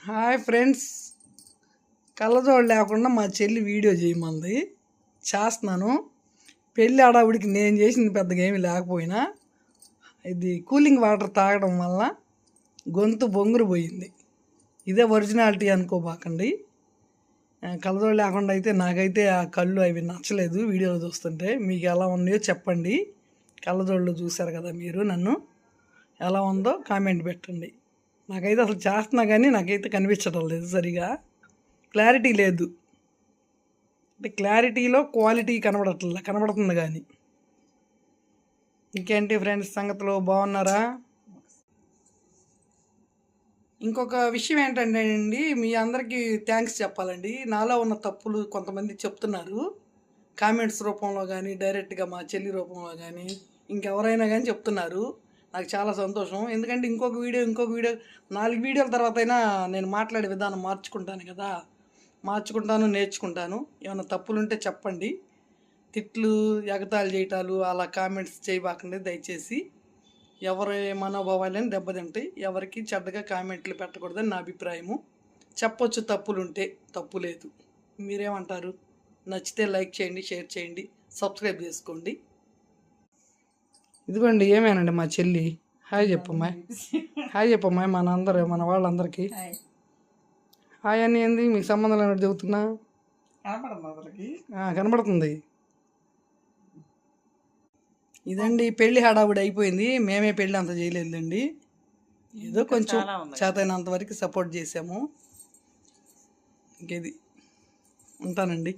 Hi friends, కళ్ళజోడు లేకుండా మా చెల్లి వీడియో చేయమంది. చేస్తున్నాను. పెళ్ళి ఆడావిడికి నేను చేసింది పెద్దగా ఏమీ లేకపోయినా ఇది కూలింగ్ వాటర్ తాగడం వల్ల గొంతు బొంగురు పోయింది. ఇదే ఒరిజినాలిటీ అనుకోబాకండి. కళ్ళజోడు లేకుండా అయితే నాకైతే ఆ కళ్ళు అవి నచ్చలేదు. వీడియోలో చూస్తుంటే మీకు ఎలా ఉన్నాయో చెప్పండి. కళ్ళజోళ్ళు చూశారు కదా మీరు, నన్ను ఎలా ఉందో కామెంట్ పెట్టండి. నాకైతే అసలు చేస్తున్నా కానీ నాకైతే కనిపించడం లేదు, సరిగా క్లారిటీ లేదు. అంటే క్లారిటీలో క్వాలిటీ కనబడుతుంది కానీ. ఇంకేంటి ఫ్రెండ్స్ సంగతులు, బాగున్నారా? ఇంకొక విషయం ఏంటంటే అండి, మీ అందరికీ థ్యాంక్స్ చెప్పాలండి. నాలో ఉన్న తప్పులు కొంతమంది చెప్తున్నారు కామెంట్స్ రూపంలో కానీ, డైరెక్ట్గా మా చెల్లి రూపంలో కానీ, ఇంకెవరైనా కానీ చెప్తున్నారు. నాకు చాలా సంతోషం. ఎందుకంటే ఇంకొక వీడియో 4 వీడియోల తర్వాత అయినా నేను మాట్లాడే విధానం మార్చుకుంటాను కదా, నేర్చుకుంటాను. ఏమైనా తప్పులుంటే చెప్పండి. తిట్లు, ఎగతాళి చేయటాలు అలా కామెంట్స్ చేయబాకండి దయచేసి. ఎవరి మనోభావాలని దెబ్బతింటాయి. ఎవరికి చెడ్డగా కామెంట్లు పెట్టకూడదని నా అభిప్రాయము. చెప్పొచ్చు తప్పులుంటే, తప్పు లేదు. మీరేమంటారు? నచ్చితే లైక్ చేయండి, షేర్ చేయండి, సబ్స్క్రైబ్ చేసుకోండి. ఇదిగోండి ఏమేనండి మా చెల్లి. హాయ్ చెప్పమ్మాయి, హాయ్ చెప్పమ్మాయి మన వాళ్ళందరికీ హాయ్ అని. ఏంది మీకు సంబంధం లేనట్టు చెబుతున్నా? కనబడుతుంది. ఇదండి పెళ్ళి హడావుడి అయిపోయింది. మేమే పెళ్ళి అంత చేయలేదండి, ఏదో కొంచెం చేతైనంత వరకు సపోర్ట్ చేసాము. ఇంకేది ఉంటానండి.